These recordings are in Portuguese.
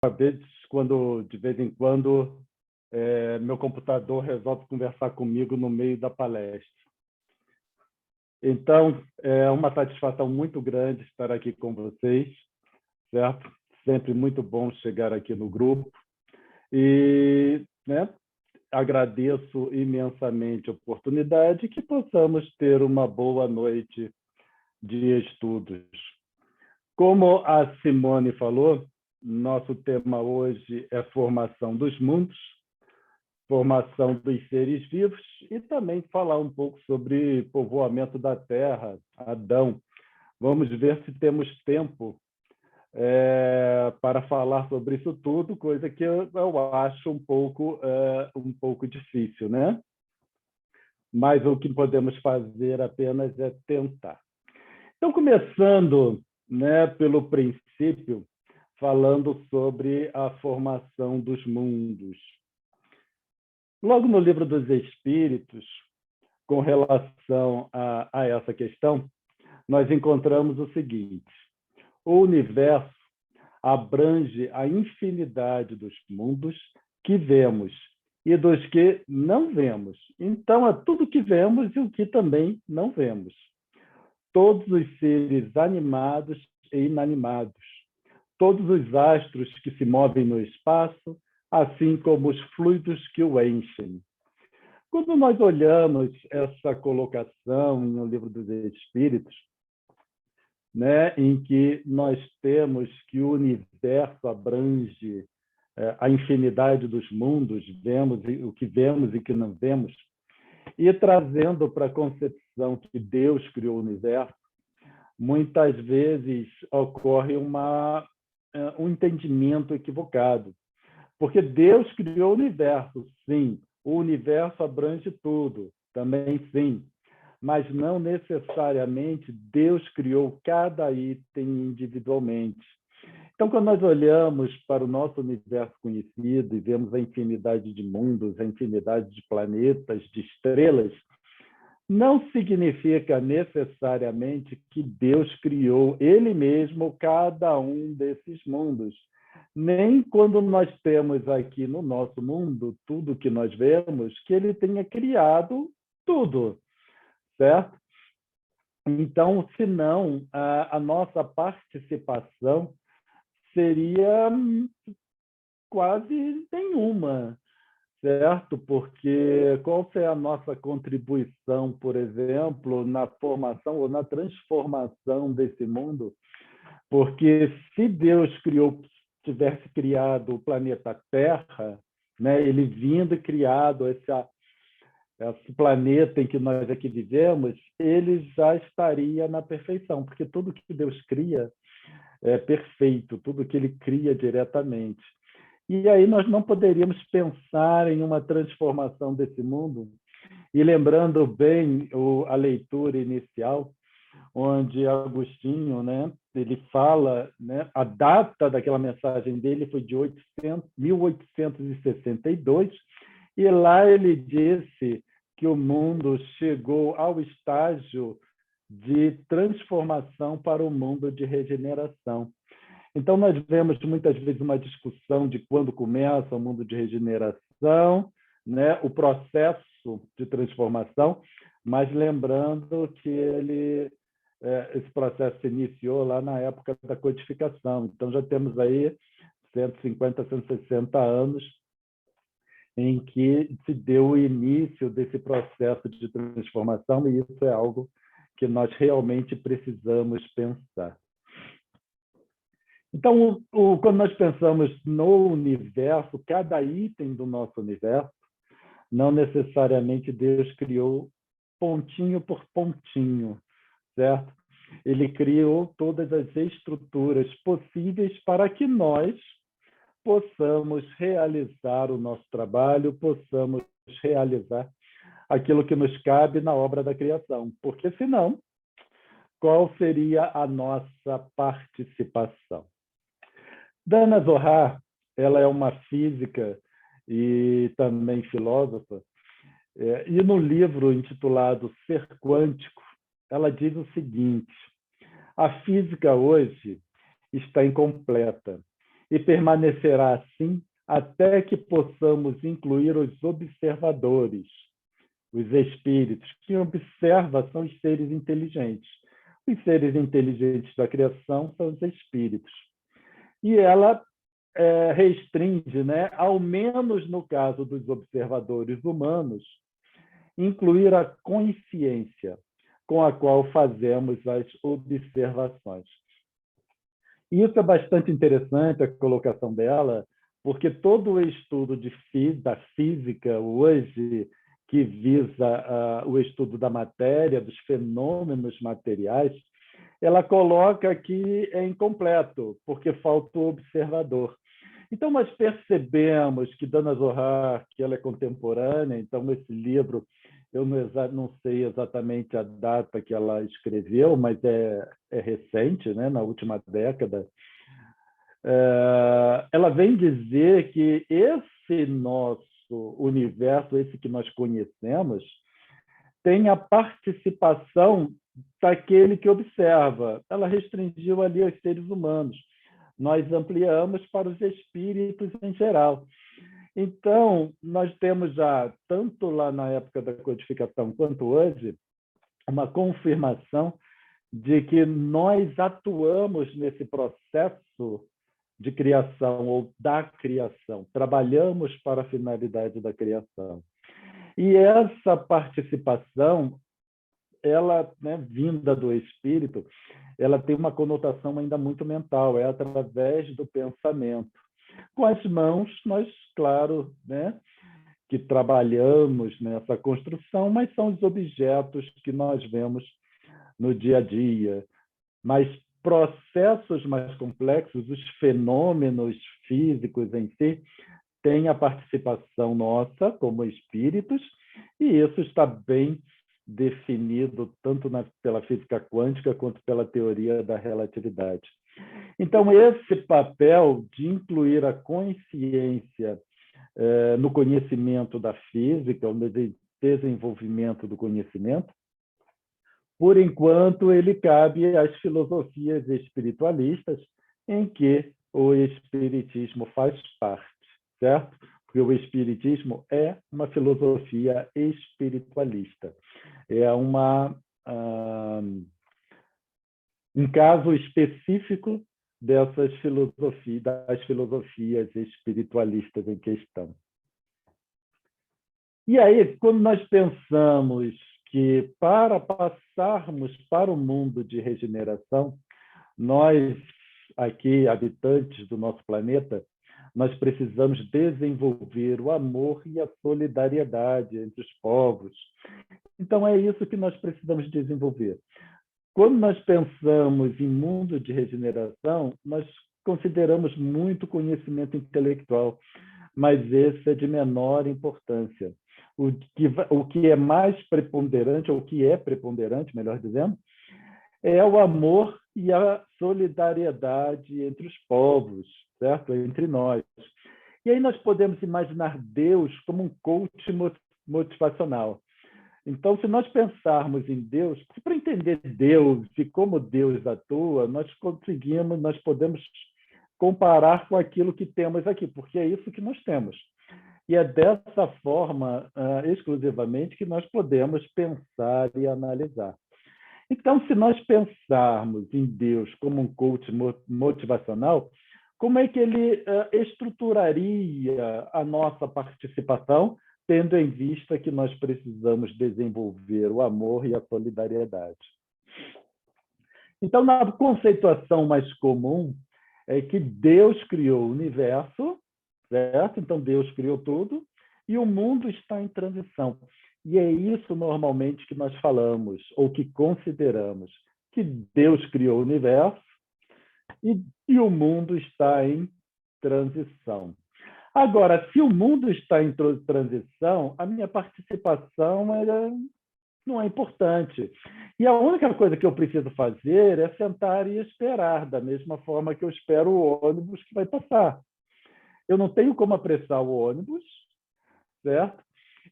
Às vezes, quando de vez em quando meu computador resolve conversar comigo no meio da palestra. Então, é uma satisfação muito grande estar aqui com vocês, certo? Sempre muito bom chegar aqui no grupo. E, né, agradeço imensamente a oportunidade que possamos ter uma boa noite de estudos. Como a Simone falou, nosso tema hoje é formação dos mundos, formação dos seres vivos e também falar um pouco sobre povoamento da Terra, Adão. Vamos ver se temos tempo para falar sobre isso tudo, coisa que eu acho um pouco difícil, né? Mas o que podemos fazer apenas é tentar. Então, começando, né, pelo princípio, falando sobre a formação dos mundos. Logo no Livro dos Espíritos, com relação a essa questão, nós encontramos o seguinte: o universo abrange a infinidade dos mundos que vemos e dos que não vemos. Então, é tudo que vemos e o que também não vemos. Todos os seres animados e inanimados, todos os astros que se movem no espaço, assim como os fluidos que o enchem. Quando nós olhamos essa colocação no Livro dos Espíritos, né, em que nós temos que o universo abrange a infinidade dos mundos, vemos o que vemos e o que não vemos, e trazendo para a concepção que Deus criou o universo, muitas vezes ocorre um entendimento equivocado. Porque Deus criou o universo, sim. O universo abrange tudo, também sim. Mas não necessariamente Deus criou cada item individualmente. Então, quando nós olhamos para o nosso universo conhecido e vemos a infinidade de mundos, a infinidade de planetas, de estrelas, não significa necessariamente que Deus criou Ele mesmo cada um desses mundos. Nem quando nós temos aqui no nosso mundo tudo que nós vemos, que Ele tenha criado tudo, certo? Então, senão, a nossa participação seria quase nenhuma, certo? Porque qual é a nossa contribuição, por exemplo, na formação ou na transformação desse mundo? Porque se Deus tivesse criado o planeta Terra, né, ele vindo e criado esse planeta em que nós aqui vivemos, ele já estaria na perfeição, porque tudo que Deus cria é perfeito, tudo que ele cria diretamente. E aí nós não poderíamos pensar em uma transformação desse mundo. E lembrando bem a leitura inicial, onde Agostinho, né, ele fala, né, a data daquela mensagem dele foi de 1862, e lá ele disse que o mundo chegou ao estágio de transformação para o mundo de regeneração. Então, nós vemos muitas vezes uma discussão de quando começa o mundo de regeneração, né, o processo de transformação, mas lembrando que esse processo se iniciou lá na época da codificação. Então, já temos aí 150, 160 anos em que se deu o início desse processo de transformação, e isso é algo que nós realmente precisamos pensar. Então, quando nós pensamos no universo, cada item do nosso universo, não necessariamente Deus criou pontinho por pontinho, certo? Ele criou todas as estruturas possíveis para que nós possamos realizar o nosso trabalho, possamos realizar aquilo que nos cabe na obra da criação. Porque, senão, qual seria a nossa participação? Dana Zohar, ela é uma física e também filósofa, e no livro intitulado Ser Quântico, ela diz o seguinte: a física hoje está incompleta e permanecerá assim até que possamos incluir os observadores, os espíritos. Quem observa são os seres inteligentes. Os seres inteligentes da criação são os espíritos. E ela restringe, né, ao menos no caso dos observadores humanos, incluir a consciência com a qual fazemos as observações. E isso é bastante interessante, a colocação dela, porque todo o estudo da física hoje, que visa o estudo da matéria, dos fenômenos materiais, ela coloca que é incompleto, porque falta o observador. Então, nós percebemos que Dana Zohar, que ela é contemporânea, então esse livro, eu não sei exatamente a data que ela escreveu, mas é recente, né, na última década, ela vem dizer que esse nosso universo, esse que nós conhecemos, tem a participação daquele que observa. Ela restringiu ali aos seres humanos. Nós ampliamos para os espíritos em geral. Então, nós temos já, tanto lá na época da codificação quanto hoje, uma confirmação de que nós atuamos nesse processo de criação ou da criação, trabalhamos para a finalidade da criação. E essa participação, ela, né, vinda do espírito, ela tem uma conotação ainda muito mental, é através do pensamento. Com as mãos, nós, claro, né, que trabalhamos nessa construção, mas são os objetos que nós vemos no dia a dia. Mas processos mais complexos, os fenômenos físicos em si, têm a participação nossa como espíritos, e isso está bem definido tanto pela física quântica quanto pela teoria da relatividade. Então, esse papel de incluir a consciência no conhecimento da física, no desenvolvimento do conhecimento, por enquanto, ele cabe às filosofias espiritualistas, em que o espiritismo faz parte, certo? Porque o espiritismo é uma filosofia espiritualista. É um caso específico das filosofias espiritualistas em questão. E aí, quando nós pensamos que para passarmos para o mundo de regeneração, nós, aqui, habitantes do nosso planeta, nós precisamos desenvolver o amor e a solidariedade entre os povos. Então, é isso que nós precisamos desenvolver. Quando nós pensamos em mundo de regeneração, nós consideramos muito conhecimento intelectual, mas esse é de menor importância. O que é mais preponderante, ou o que é preponderante, melhor dizendo, é o amor e a solidariedade entre os povos, certo? Entre nós. E aí nós podemos imaginar Deus como um coach motivacional. Então, se nós pensarmos em Deus, para entender Deus e como Deus atua, nós podemos comparar com aquilo que temos aqui, porque é isso que nós temos. E é dessa forma, exclusivamente, que nós podemos pensar e analisar. Então, se nós pensarmos em Deus como um coach motivacional, como é que ele estruturaria a nossa participação, tendo em vista que nós precisamos desenvolver o amor e a solidariedade? Então, na conceituação mais comum, é que Deus criou o universo, certo? Então, Deus criou tudo, e o mundo está em transição. E é isso, normalmente, que nós falamos, ou que consideramos, que Deus criou o universo e o mundo está em transição. Agora, se o mundo está em transição, a minha participação não é importante. E a única coisa que eu preciso fazer é sentar e esperar, da mesma forma que eu espero o ônibus que vai passar. Eu não tenho como apressar o ônibus, certo?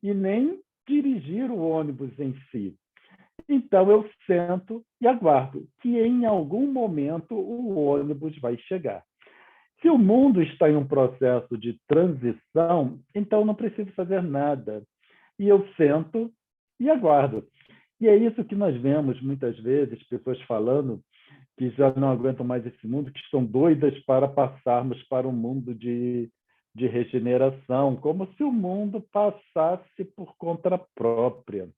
E nem dirigir o ônibus em si. Então, eu sento e aguardo que, em algum momento, o ônibus vai chegar. Se o mundo está em um processo de transição, então não preciso fazer nada. E eu sento e aguardo. E é isso que nós vemos muitas vezes, pessoas falando que já não aguentam mais esse mundo, que estão doidas para passarmos para um mundo de regeneração, como se o mundo passasse por conta própria.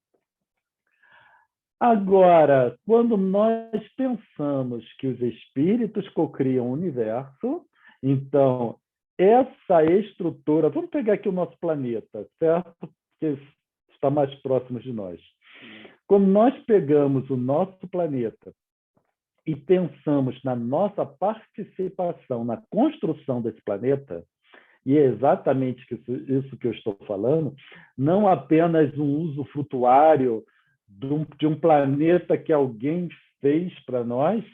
Agora, quando nós pensamos que os espíritos cocriam o universo, então, essa estrutura... Vamos pegar aqui o nosso planeta, certo? Que está mais próximo de nós. Quando nós pegamos o nosso planeta e pensamos na nossa participação na construção desse planeta, e é exatamente isso que eu estou falando, não apenas um uso frutuário de um planeta que alguém fez para nós,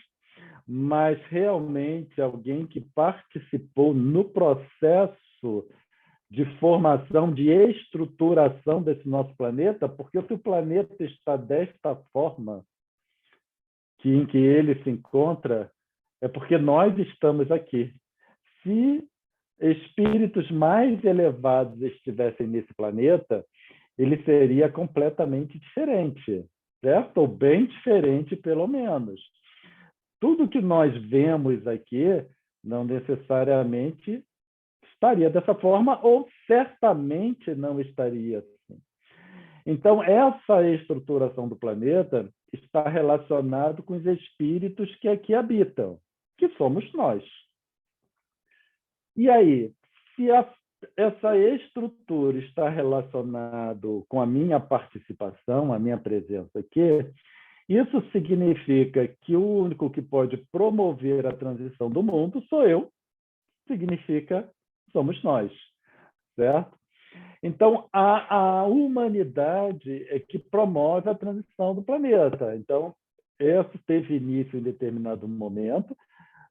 mas realmente alguém que participou no processo de formação, de estruturação desse nosso planeta, porque se o planeta está desta forma em que ele se encontra, é porque nós estamos aqui. Se espíritos mais elevados estivessem nesse planeta, ele seria completamente diferente, certo? Ou bem diferente, pelo menos. Tudo que nós vemos aqui não necessariamente estaria dessa forma, ou certamente não estaria assim. Então, essa estruturação do planeta está relacionada com os espíritos que aqui habitam, que somos nós. E aí, se essa estrutura está relacionada com a minha participação, a minha presença aqui, isso significa que o único que pode promover a transição do mundo sou eu, significa somos nós, certo? Então, a humanidade é que promove a transição do planeta. Então, isso teve início em determinado momento,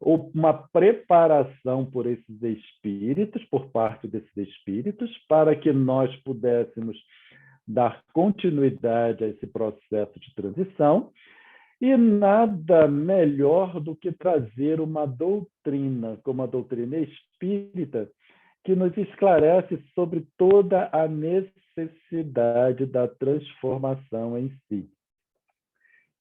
uma preparação por esses espíritos, por parte desses espíritos, para que nós pudéssemos dar continuidade a esse processo de transição, e nada melhor do que trazer uma doutrina, como a doutrina espírita, que nos esclarece sobre toda a necessidade da transformação em si.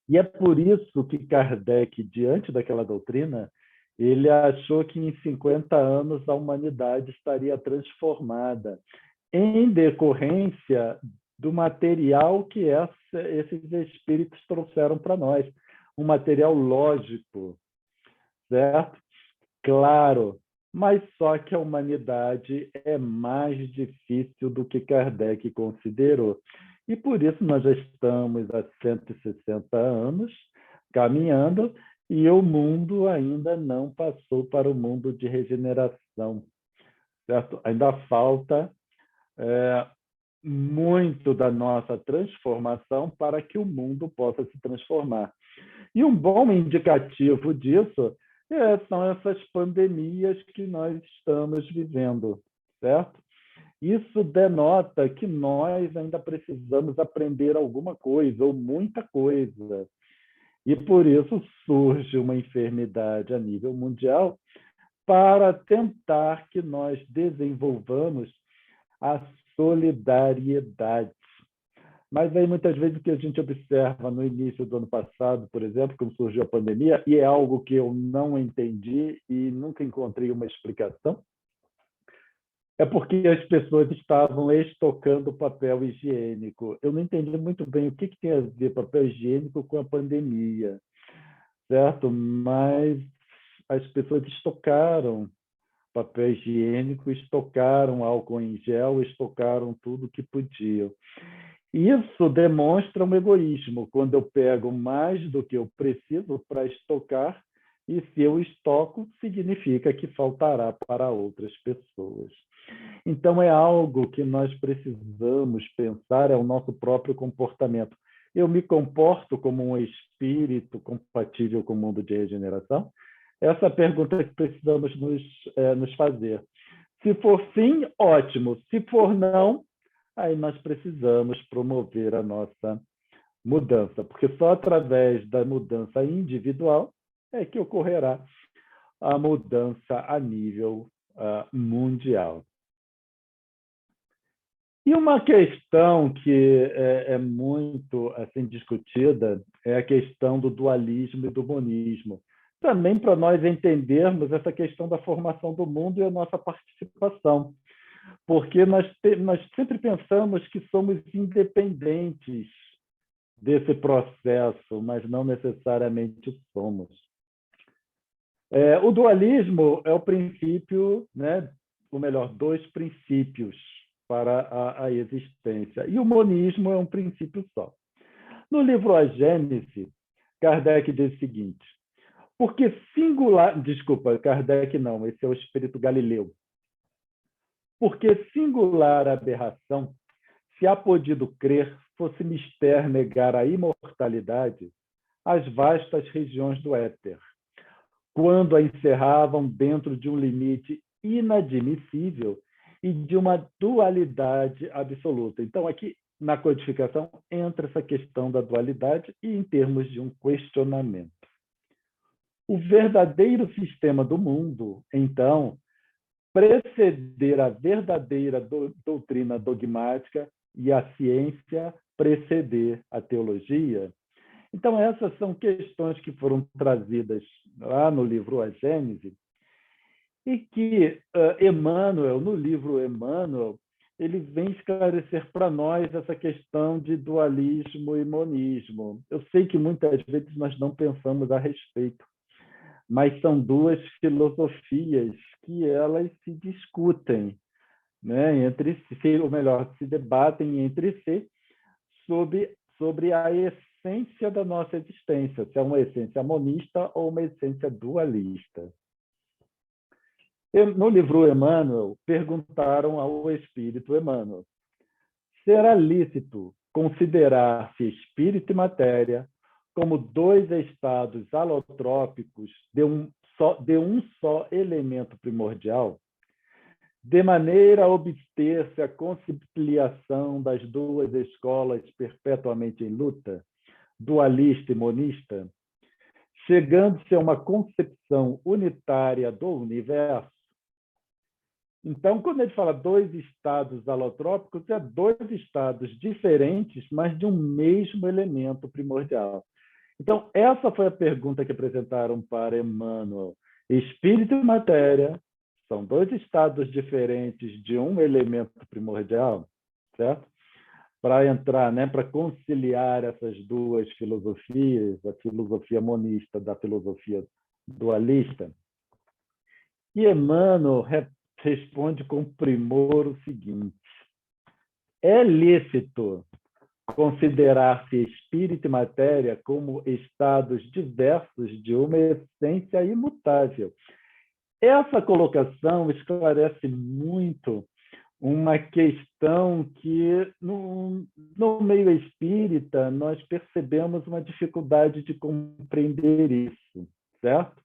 E é por isso que Kardec, diante daquela doutrina, ele achou que em 50 anos a humanidade estaria transformada, em decorrência do material que esses espíritos trouxeram para nós, um material lógico, certo? Claro, mas só que a humanidade é mais difícil do que Kardec considerou. E por isso nós já estamos há 160 anos caminhando e o mundo ainda não passou para o mundo de regeneração, certo? Ainda falta muito da nossa transformação para que o mundo possa se transformar. E um bom indicativo disso são essas pandemias que nós estamos vivendo, certo? Isso denota que nós ainda precisamos aprender alguma coisa, ou muita coisa. E por isso surge uma enfermidade a nível mundial para tentar que nós desenvolvamos a solidariedade. Mas aí, muitas vezes, o que a gente observa no início do ano passado, por exemplo, quando surgiu a pandemia, e é algo que eu não entendi e nunca encontrei uma explicação, é porque as pessoas estavam estocando papel higiênico. Eu não entendi muito bem o que tem a ver papel higiênico com a pandemia, certo? Mas as pessoas estocaram papel higiênico, estocaram álcool em gel, estocaram tudo que podiam. Isso demonstra um egoísmo, quando eu pego mais do que eu preciso para estocar, e se eu estoco, significa que faltará para outras pessoas. Então, é algo que nós precisamos pensar, é o nosso próprio comportamento. Eu me comporto como um espírito compatível com o mundo de regeneração? Essa é a pergunta que precisamos nos fazer. Se for sim, ótimo. Se for não, aí nós precisamos promover a nossa mudança, porque só através da mudança individual é que ocorrerá a mudança a nível mundial. E uma questão que é muito assim discutida é a questão do dualismo e do monismo. Também para nós entendermos essa questão da formação do mundo e a nossa participação, porque nós sempre pensamos que somos independentes desse processo, mas não necessariamente somos. O dualismo é o princípio, né, ou melhor, dois princípios para a existência. E o monismo é um princípio só. No livro A Gênese, Kardec diz o seguinte: porque singular... Desculpa, Kardec não, esse é o espírito Galileu. Porque singular aberração, se há podido crer, fosse mister negar a imortalidade, as vastas regiões do éter, quando a encerravam dentro de um limite inadmissível e de uma dualidade absoluta. Então, aqui, na codificação, entra essa questão da dualidade e em termos de um questionamento. O verdadeiro sistema do mundo, então, preceder a verdadeira doutrina dogmática e a ciência preceder a teologia. Então, essas são questões que foram trazidas lá no livro A Gênese e que Emmanuel, no livro Emmanuel, ele vem esclarecer para nós essa questão de dualismo e monismo. Eu sei que muitas vezes nós não pensamos a respeito, mas são duas filosofias que elas se discutem, né, entre si, ou melhor, se debatem entre si sobre a essência da nossa existência, se é uma essência monista ou uma essência dualista. No livro Emmanuel, perguntaram ao espírito Emmanuel: será lícito considerar-se espírito e matéria como dois estados alotrópicos de um só elemento primordial, de maneira a obter-se a conciliação das duas escolas perpetuamente em luta, dualista e monista, chegando-se a uma concepção unitária do universo? Então, quando ele fala dois estados alotrópicos, é dois estados diferentes, mas de um mesmo elemento primordial. Então, essa foi a pergunta que apresentaram para Emmanuel. Espírito e matéria são dois estados diferentes de um elemento primordial, certo? Para entrar, né, para conciliar essas duas filosofias, a filosofia monista da filosofia dualista. E Emmanuel responde com primor o seguinte: é lícito considerar-se espírito e matéria como estados diversos de uma essência imutável. Essa colocação esclarece muito uma questão que, no meio espírita, nós percebemos uma dificuldade de compreender isso, certo?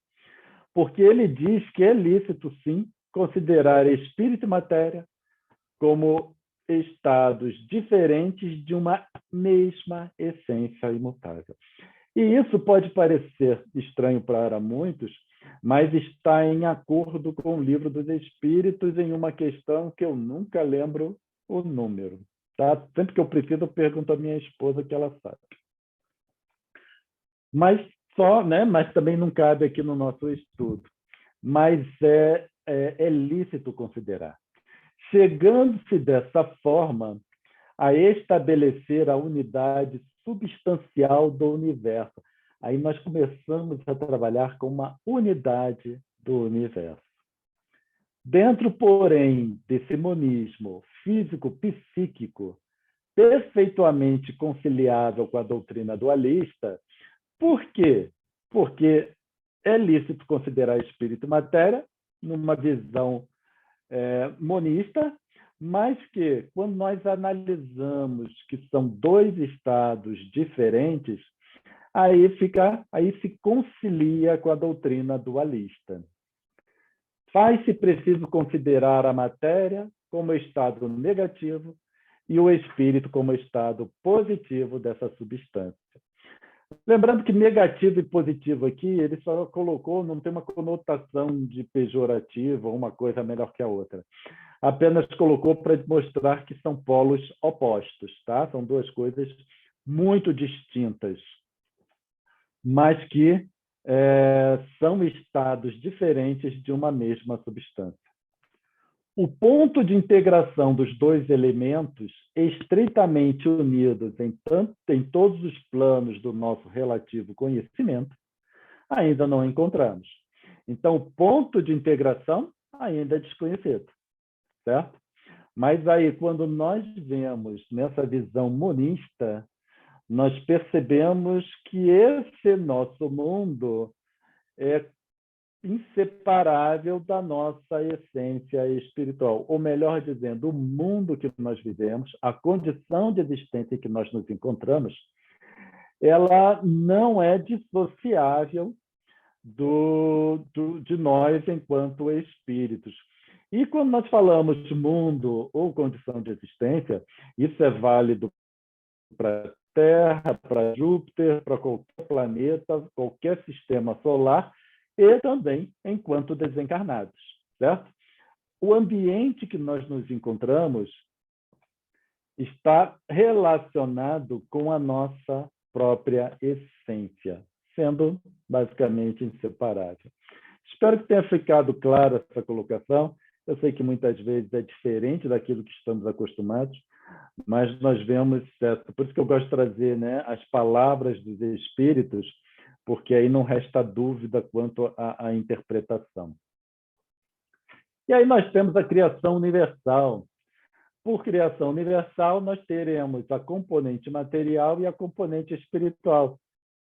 Porque ele diz que é lícito, sim, considerar espírito e matéria como estados diferentes de uma mesma essência imutável. E isso pode parecer estranho para muitos, mas está em acordo com o Livro dos Espíritos em uma questão que eu nunca lembro o número. Tá? Sempre que eu preciso, eu pergunto à minha esposa que ela sabe. Mas também não cabe aqui no nosso estudo. Mas é lícito considerar. Chegando-se dessa forma a estabelecer a unidade substancial do universo. Aí nós começamos a trabalhar com uma unidade do universo. Dentro, porém, desse monismo físico-psíquico, perfeitamente conciliável com a doutrina dualista, por quê? Porque é lícito considerar espírito e matéria numa visão monista, mas que, quando nós analisamos que são dois estados diferentes, aí se concilia com a doutrina dualista. Faz-se preciso considerar a matéria como estado negativo e o espírito como estado positivo dessa substância. Lembrando que negativo e positivo aqui, ele só colocou, não tem uma conotação de pejorativo, uma coisa melhor que a outra. Apenas colocou para mostrar que são polos opostos, tá? São duas coisas muito distintas, mas que são estados diferentes de uma mesma substância. O ponto de integração dos dois elementos, estritamente unidos em todos os planos do nosso relativo conhecimento, ainda não encontramos. Então, o ponto de integração ainda é desconhecido, certo? Mas aí, quando nós vemos nessa visão monista, nós percebemos que esse nosso mundo é inseparável da nossa essência espiritual. Ou melhor dizendo, o mundo que nós vivemos, a condição de existência em que nós nos encontramos, ela não é dissociável de nós enquanto espíritos. E quando nós falamos mundo ou condição de existência, isso é válido para a Terra, para Júpiter, para qualquer planeta, qualquer sistema solar, e também enquanto desencarnados, certo? O ambiente que nós nos encontramos está relacionado com a nossa própria essência, sendo basicamente inseparável. Espero que tenha ficado clara essa colocação. Eu sei que muitas vezes é diferente daquilo que estamos acostumados, mas nós vemos, por isso que eu gosto de trazer, né, as palavras dos espíritos, porque aí não resta dúvida quanto à interpretação. E aí nós temos a criação universal. Por criação universal, nós teremos a componente material e a componente espiritual.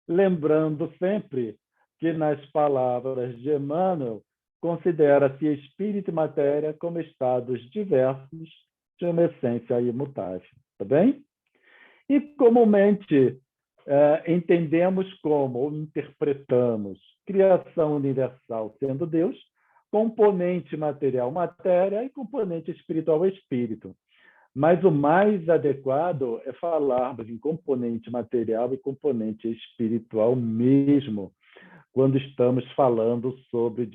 Lembrando sempre que, nas palavras de Emmanuel, considera-se espírito e matéria como estados diversos de uma essência imutável. Tá bem? E, comumente, entendemos como, ou interpretamos, criação universal sendo Deus, componente material, matéria, e componente espiritual, espírito. Mas o mais adequado é falarmos em componente material e componente espiritual mesmo, quando estamos falando sobre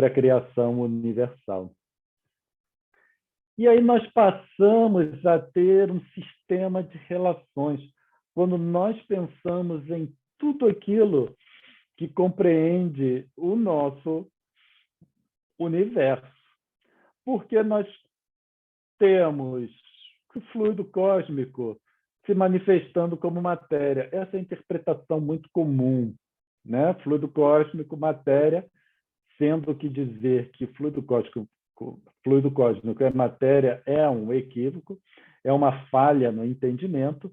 a criação universal. E aí nós passamos a ter um sistema de relações, quando nós pensamos em tudo aquilo que compreende o nosso universo. Porque nós temos o fluido cósmico se manifestando como matéria. Essa é a interpretação muito comum, né? Fluido cósmico, matéria, sendo que dizer que fluido cósmico é matéria é um equívoco, é uma falha no entendimento,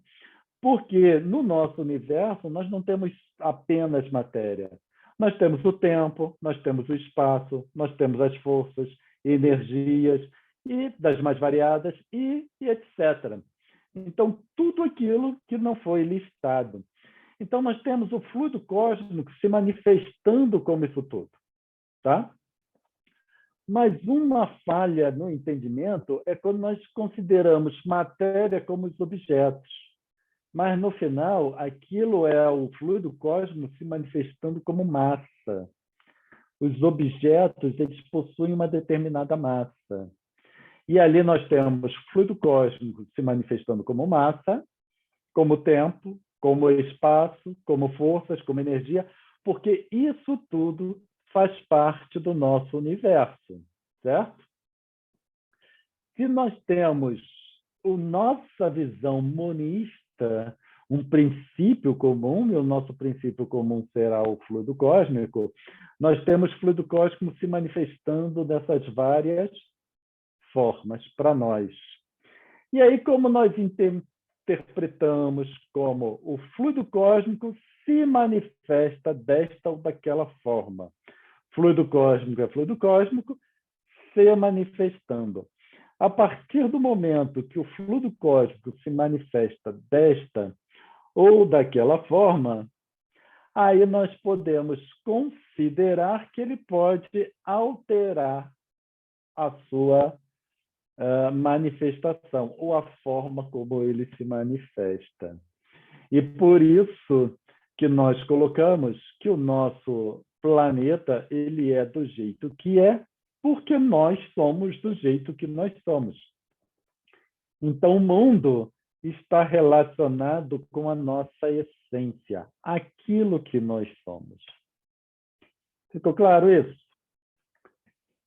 porque no nosso universo nós não temos apenas matéria. Nós temos o tempo, nós temos o espaço, nós temos as forças, energias, e das mais variadas, e etc. Então, tudo aquilo que não foi listado. Então, nós temos o fluido cósmico se manifestando como isso tudo. Tá? Mas uma falha no entendimento é quando nós consideramos matéria como os objetos. Mas, no final, aquilo é o fluido cósmico se manifestando como massa. Os objetos, eles possuem uma determinada massa. E ali nós temos fluido cósmico se manifestando como massa, como tempo, como espaço, como forças, como energia, porque isso tudo faz parte do nosso universo, certo? Se nós temos a nossa visão monista, um princípio comum, e o nosso princípio comum será o fluido cósmico, nós temos fluido cósmico se manifestando dessas várias formas para nós. E aí, como nós interpretamos como o fluido cósmico se manifesta desta ou daquela forma? Fluido cósmico é fluido cósmico se manifestando. A partir do momento que o fluido cósmico se manifesta desta ou daquela forma, aí nós podemos considerar que ele pode alterar a sua manifestação, ou a forma como ele se manifesta. E por isso que nós colocamos que o nosso planeta ele é do jeito que é, porque nós somos do jeito que nós somos. Então, o mundo está relacionado com a nossa essência, aquilo que nós somos. Ficou claro isso?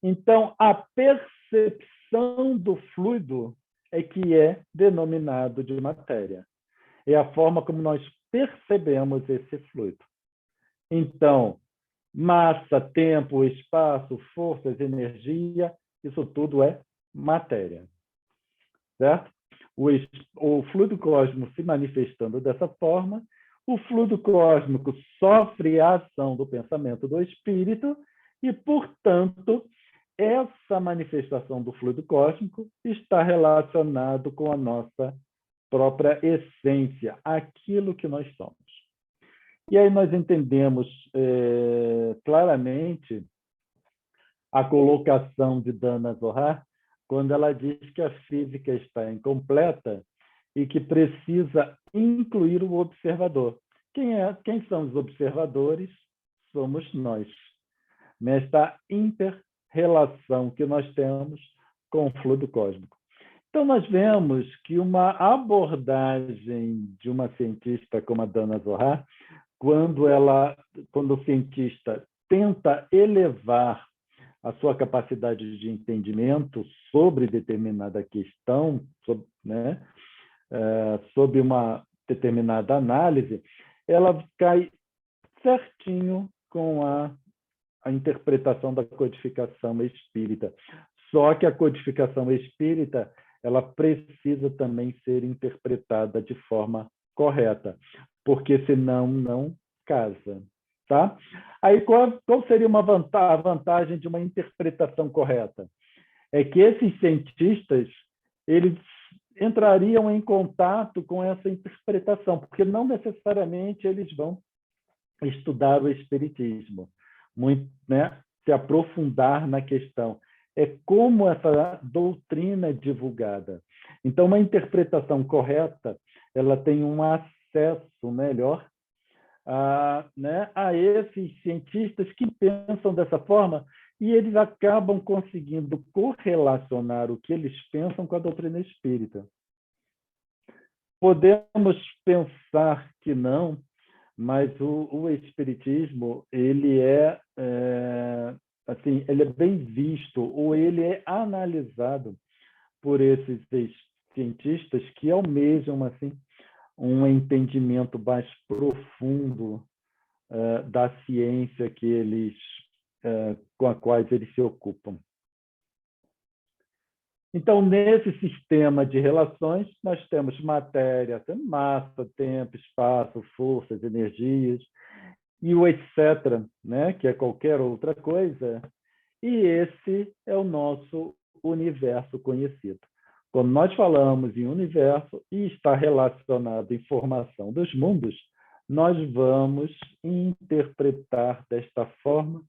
Então, a percepção do fluido é que é denominado de matéria. É a forma como nós percebemos esse fluido. Então, massa, tempo, espaço, forças, energia, isso tudo é matéria. Certo? O fluido cósmico se manifestando dessa forma, o fluido cósmico sofre a ação do pensamento do espírito e, portanto, essa manifestação do fluido cósmico está relacionado com a nossa própria essência, aquilo que nós somos. E aí nós entendemos claramente a colocação de Dana Zohar quando ela diz que a física está incompleta e que precisa incluir o observador. Quem são os observadores? Somos nós. Nesta inter-relação que nós temos com o fluido cósmico. Então, nós vemos que uma abordagem de uma cientista como a Dana Zohar, quando o cientista tenta elevar a sua capacidade de entendimento sobre determinada questão, sob uma determinada análise, ela cai certinho com a interpretação da codificação espírita. Só que a codificação espírita ela precisa também ser interpretada de forma correta, porque senão não casa. Tá? Aí, qual seria a vantagem de uma interpretação correta? É que esses cientistas eles entrariam em contato com essa interpretação, porque não necessariamente eles vão estudar o espiritismo, se aprofundar na questão. É como essa doutrina é divulgada. Então, uma interpretação correta ela tem um acesso melhor a esses cientistas que pensam dessa forma e eles acabam conseguindo correlacionar o que eles pensam com a doutrina espírita. Podemos pensar que não, mas o espiritismo ele é bem visto ou ele é analisado por esses cientistas que almejam um entendimento mais profundo da ciência com a qual eles se ocupam. Então, nesse sistema de relações, nós temos matéria, massa, tempo, espaço, forças, energias, e o etc., que é qualquer outra coisa, e esse é o nosso universo conhecido. Quando nós falamos em universo e está relacionado à informação dos mundos, nós vamos interpretar desta forma,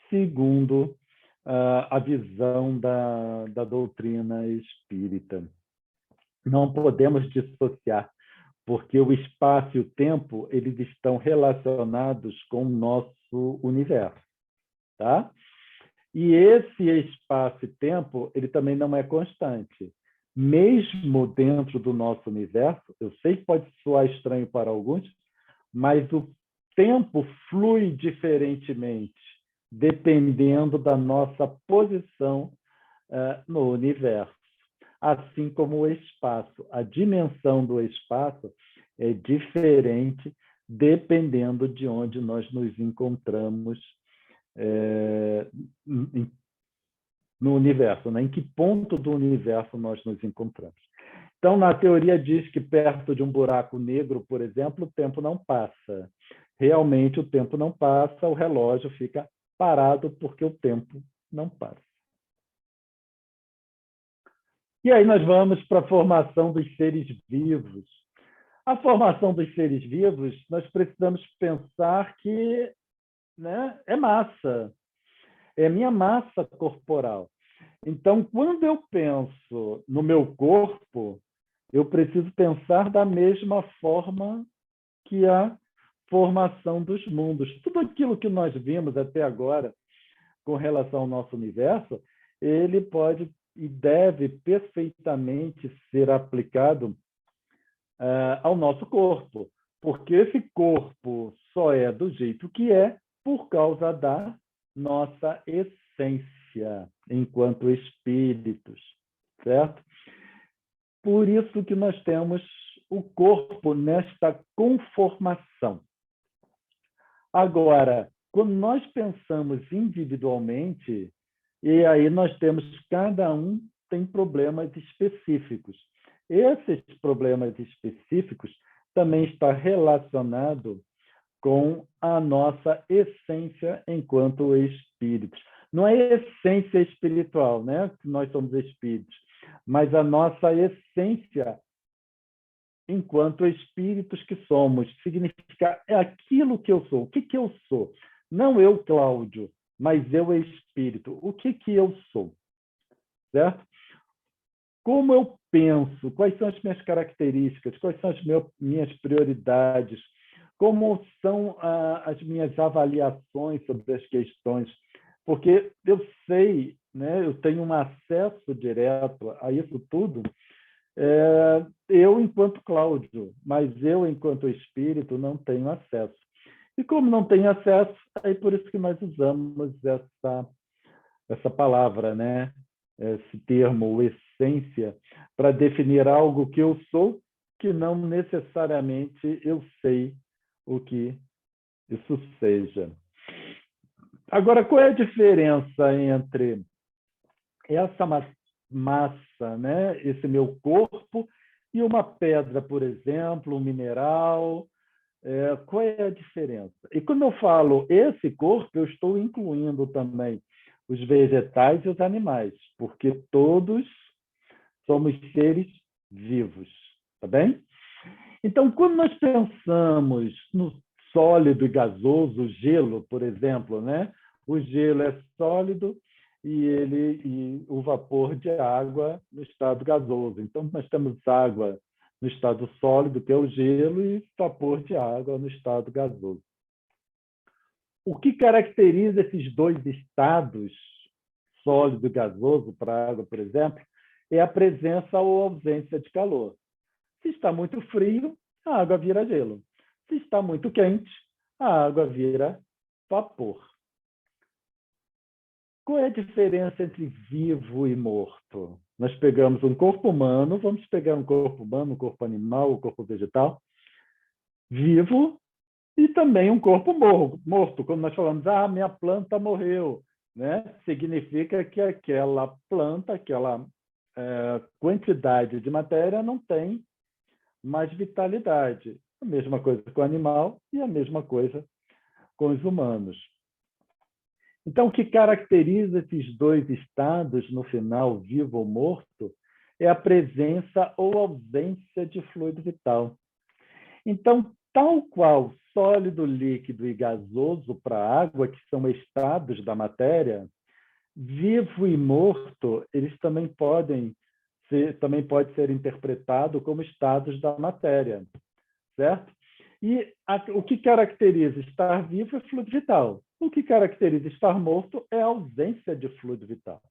segundo a visão da doutrina espírita. Não podemos dissociar, porque o espaço e o tempo eles estão relacionados com o nosso universo. Tá? E esse espaço e tempo ele também não é constante. Mesmo dentro do nosso universo, eu sei que pode soar estranho para alguns, mas o tempo flui diferentemente, dependendo da nossa posição no universo. Assim como o espaço. A dimensão do espaço é diferente dependendo de onde nós nos encontramos no universo, em que ponto do universo nós nos encontramos. Então, na teoria diz que perto de um buraco negro, por exemplo, o tempo não passa. Realmente o tempo não passa, o relógio fica parado porque o tempo não passa. E aí nós vamos para a formação dos seres vivos. A formação dos seres vivos, nós precisamos pensar que é massa, é minha massa corporal. Então, quando eu penso no meu corpo, eu preciso pensar da mesma forma que a formação dos mundos. Tudo aquilo que nós vimos até agora com relação ao nosso universo, ele pode e deve perfeitamente ser aplicado ao nosso corpo, porque esse corpo só é do jeito que é por causa da nossa essência enquanto espíritos, certo? Por isso que nós temos o corpo nesta conformação. Agora, quando nós pensamos individualmente, e aí nós temos, cada um tem problemas específicos. Esses problemas específicos também está relacionado com a nossa essência enquanto espíritos. Não é essência espiritual, né? Que nós somos espíritos, mas a nossa essência enquanto espíritos que somos. Significa é aquilo que eu sou. O que eu sou? Não eu, Cláudio, mas eu, espírito. O que eu sou? Certo? Como eu penso? Quais são as minhas características? Quais são as minhas prioridades? Como são as minhas avaliações sobre as questões? Porque eu sei, né, eu tenho um acesso direto a isso tudo, eu enquanto Cláudio, mas eu enquanto espírito não tenho acesso. E como não tenho acesso, é por isso que nós usamos essa palavra, né? Esse termo, essência, para definir algo que eu sou, que não necessariamente eu sei o que isso seja. Agora, qual é a diferença entre essa massa, né? Esse meu corpo, e uma pedra, por exemplo, um mineral? Qual é a diferença? E quando eu falo esse corpo, eu estou incluindo também os vegetais e os animais, porque todos somos seres vivos, tá bem? Então, quando nós pensamos no sólido e gasoso, o gelo, por exemplo, né? O gelo é sólido e o vapor de água no estado gasoso. Então, nós temos água no estado sólido, que é o gelo, e vapor de água no estado gasoso. O que caracteriza esses dois estados, sólido e gasoso, para a água, por exemplo, é a presença ou ausência de calor. Se está muito frio, a água vira gelo. Se está muito quente, a água vira vapor. Qual é a diferença entre vivo e morto? Nós pegamos um corpo humano, vamos pegar um corpo humano, um corpo animal, um corpo vegetal, vivo, e também um corpo morto. Quando nós falamos, minha planta morreu, né? Significa que aquela planta, aquela quantidade de matéria não tem mais vitalidade. A mesma coisa com o animal e a mesma coisa com os humanos. Então, o que caracteriza esses dois estados no final, vivo ou morto, é a presença ou ausência de fluido vital. Então, tal qual sólido, líquido e gasoso para a água, que são estados da matéria, vivo e morto, eles também pode ser interpretado como estados da matéria, certo? E o que caracteriza estar vivo é fluido vital. O que caracteriza estar morto é a ausência de fluido vital.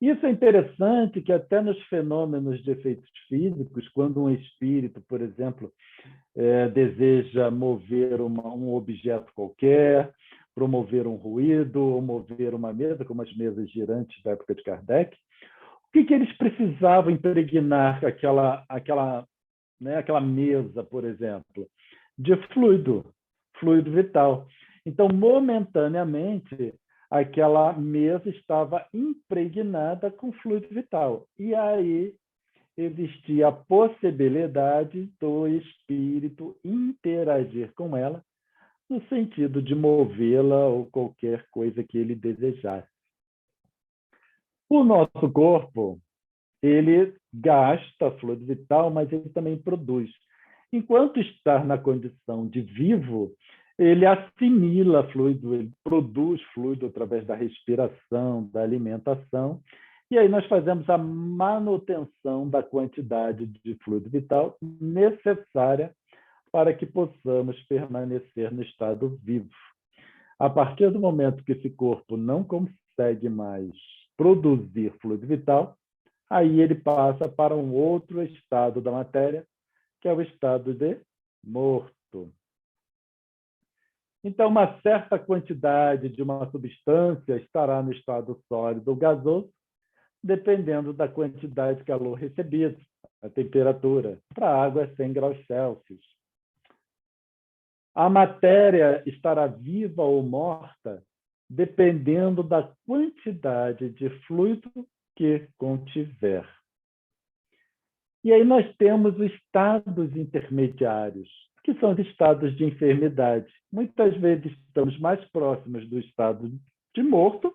Isso é interessante, que até nos fenômenos de efeitos físicos, quando um espírito, por exemplo, deseja mover um objeto qualquer, promover um ruído, ou mover uma mesa, como as mesas girantes da época de Kardec, o que eles precisavam impregnar aquela mesa, por exemplo? De fluido vital. Então, momentaneamente, aquela mesa estava impregnada com fluido vital. E aí existia a possibilidade do espírito interagir com ela, no sentido de movê-la ou qualquer coisa que ele desejasse. O nosso corpo, ele gasta fluido vital, mas ele também produz. Enquanto está na condição de vivo, ele assimila fluido, ele produz fluido através da respiração, da alimentação, e aí nós fazemos a manutenção da quantidade de fluido vital necessária para que possamos permanecer no estado vivo. A partir do momento que esse corpo não consegue mais produzir fluido vital, aí ele passa para um outro estado da matéria, que é o estado de morto. Então, uma certa quantidade de uma substância estará no estado sólido ou gasoso, dependendo da quantidade de calor recebido, a temperatura. Para a água é 100 graus Celsius. A matéria estará viva ou morta, dependendo da quantidade de fluido que contiver. E aí nós temos os estados intermediários, que são os estados de enfermidade. Muitas vezes estamos mais próximos do estado de morto,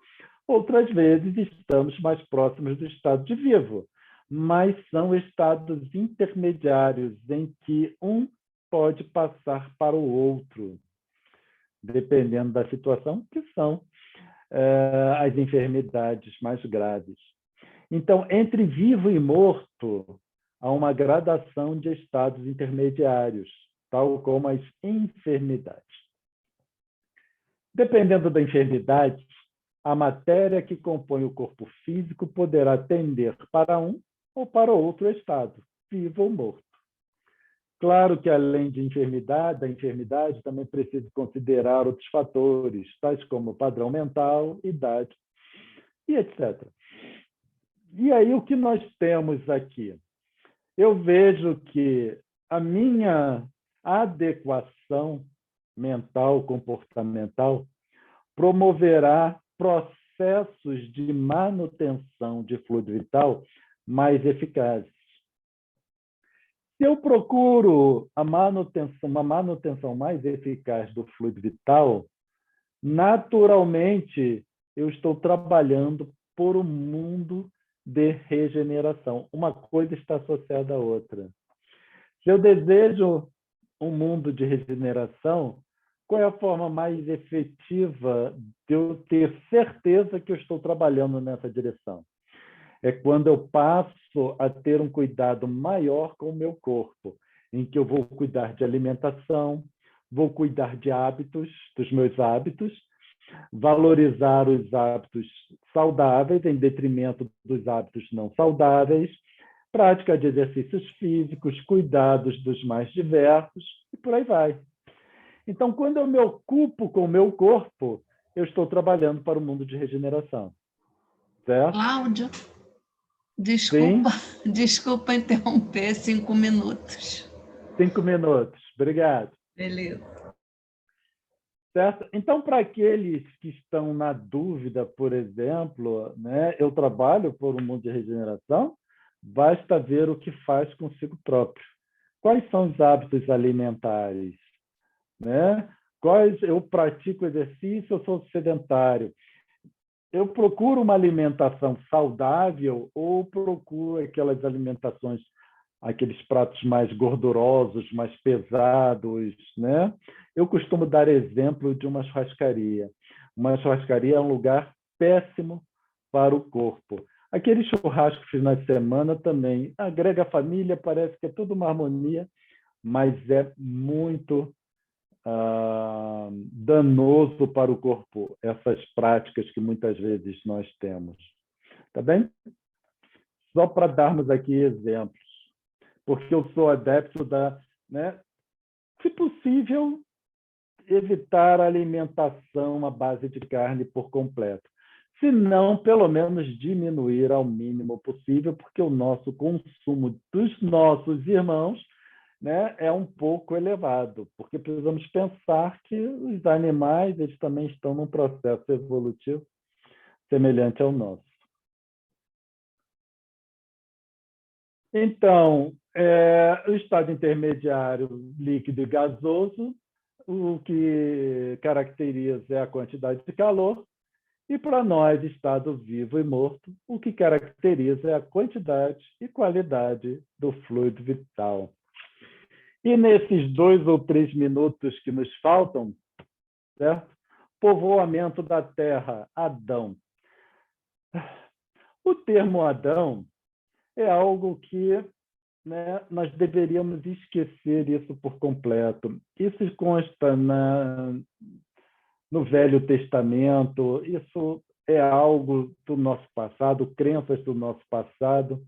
outras vezes estamos mais próximos do estado de vivo, mas são estados intermediários em que um pode passar para o outro, dependendo da situação, que são as enfermidades mais graves. Então, entre vivo e morto, há uma gradação de estados intermediários, tal como as enfermidades. Dependendo da enfermidade, a matéria que compõe o corpo físico poderá tender para um ou para outro estado, vivo ou morto. Claro que, além de da enfermidade, também precisa considerar outros fatores, tais como padrão mental, idade e etc. E aí, o que nós temos aqui? Eu vejo que a minha adequação mental, comportamental, promoverá processos de manutenção de fluido vital mais eficazes. Se eu procuro uma manutenção mais eficaz do fluido vital, naturalmente eu estou trabalhando por um mundo de regeneração. Uma coisa está associada à outra. Se eu desejo um mundo de regeneração, qual é a forma mais efetiva de eu ter certeza que eu estou trabalhando nessa direção? É quando eu passo a ter um cuidado maior com o meu corpo, em que eu vou cuidar de alimentação, vou cuidar de hábitos, dos meus hábitos, valorizar os hábitos saudáveis em detrimento dos hábitos não saudáveis, prática de exercícios físicos, cuidados dos mais diversos e por aí vai. Então, quando eu me ocupo com o meu corpo, eu estou trabalhando para o mundo de regeneração. Certo? Cláudio, Sim? desculpa interromper, 5 minutos. 5 minutos. Obrigado. Beleza. Certo? Então, para aqueles que estão na dúvida, por exemplo, né, eu trabalho por um mundo de regeneração, basta ver o que faz consigo próprio. Quais são os hábitos alimentares? Né? Eu pratico exercício, eu sou sedentário. Eu procuro uma alimentação saudável ou procuro aquelas alimentações, aqueles pratos mais gordurosos, mais pesados, né? Eu costumo dar exemplo de uma churrascaria. Uma churrascaria é um lugar péssimo para o corpo. Aquele churrasco final de semana também agrega a família, parece que é tudo uma harmonia, mas é muito danoso para o corpo, essas práticas que muitas vezes nós temos. Tá bem? Só para darmos aqui exemplos, porque eu sou adepto né, se possível, evitar a alimentação à base de carne por completo. Se não, pelo menos diminuir ao mínimo possível, porque o nosso consumo dos nossos irmãos, né, é um pouco elevado, porque precisamos pensar que os animais eles também estão num processo evolutivo semelhante ao nosso. Então, o estado intermediário líquido e gasoso, o que caracteriza é a quantidade de calor, e para nós, estado vivo e morto, o que caracteriza é a quantidade e qualidade do fluido vital. E nesses 2 ou 3 minutos que nos faltam, certo? Povoamento da Terra, Adão. O termo Adão é algo que né, nós deveríamos esquecer isso por completo. Isso consta no Velho Testamento, isso é algo do nosso passado, crenças do nosso passado.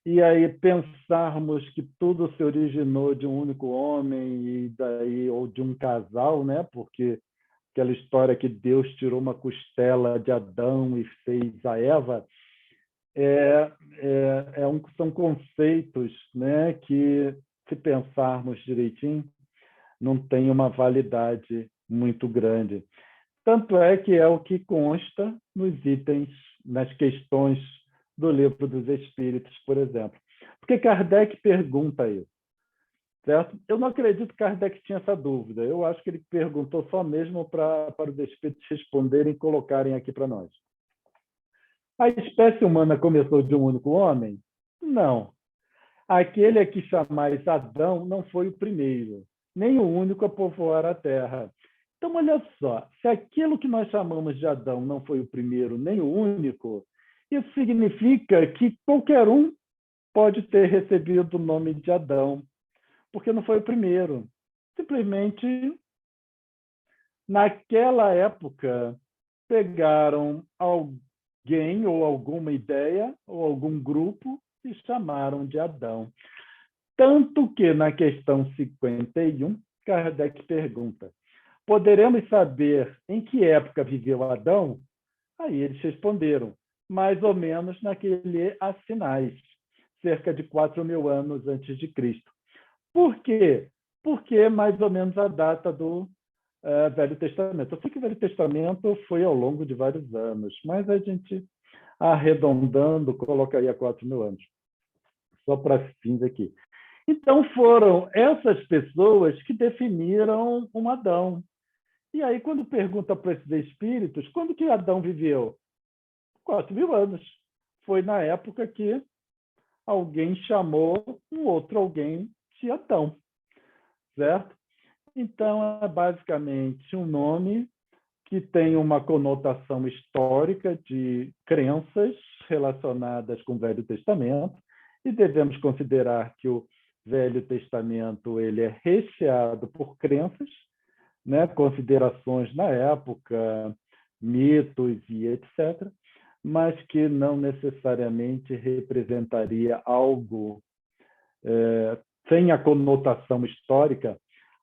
E aí pensarmos que tudo se originou de um único homem e daí ou de um casal, né? Porque aquela história que Deus tirou uma costela de Adão e fez a Eva, são conceitos, né, que, se pensarmos direitinho, não tem uma validade muito grande. Tanto é que é o que consta nos itens, nas questões do Livro dos Espíritos, por exemplo. Porque Kardec pergunta isso, certo? Eu não acredito que Kardec tinha essa dúvida. Eu acho que ele perguntou só mesmo para os Espíritos responderem e colocarem aqui para nós. A espécie humana começou de um único homem? Não. Aquele a que chamais Adão não foi o primeiro, nem o único a povoar a terra. Então, olha só, se aquilo que nós chamamos de Adão não foi o primeiro, nem o único, isso significa que qualquer um pode ter recebido o nome de Adão, porque não foi o primeiro. Simplesmente, naquela época, pegaram alguém ou alguma ideia ou algum grupo e chamaram de Adão. Tanto que, na questão 51, Kardec pergunta: poderemos saber em que época viveu Adão? Aí eles responderam: mais ou menos naquele Assinais, cerca de 4.000 anos antes de Cristo. Por quê? Porque mais ou menos a data do Velho Testamento. Eu sei que o Velho Testamento foi ao longo de vários anos, mas a gente, arredondando, colocaria 4.000 anos. Só para fins aqui. Então, foram essas pessoas que definiram um Adão. E aí, quando pergunta para esses espíritos, quando que Adão viveu? 4.000 anos. Foi na época que alguém chamou um outro alguém de Adão, certo? Então, é basicamente um nome que tem uma conotação histórica de crenças relacionadas com o Velho Testamento, e devemos considerar que o Velho Testamento ele é recheado por crenças, né, considerações na época, mitos e etc., mas que não necessariamente representaria algo, sem a conotação histórica,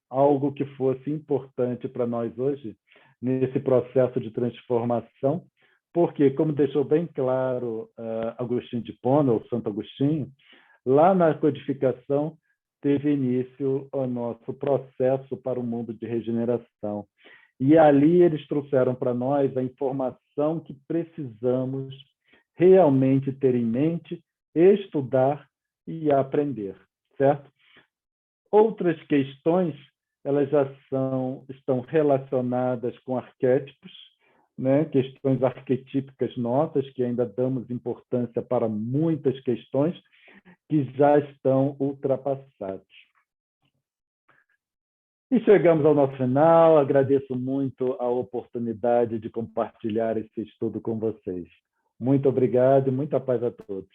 algo que fosse importante para nós hoje, nesse processo de transformação, porque, como deixou bem claro Agostinho de Hipona, ou Santo Agostinho, lá na codificação teve início o nosso processo para o mundo de regeneração. E ali eles trouxeram para nós a informação que precisamos realmente ter em mente, estudar e aprender, certo? Outras questões, elas já estão relacionadas com arquétipos, né? Questões arquetípicas nossas, que ainda damos importância para muitas questões que já estão ultrapassadas. E chegamos ao nosso final. Agradeço muito a oportunidade de compartilhar esse estudo com vocês. Muito obrigado e muita paz a todos.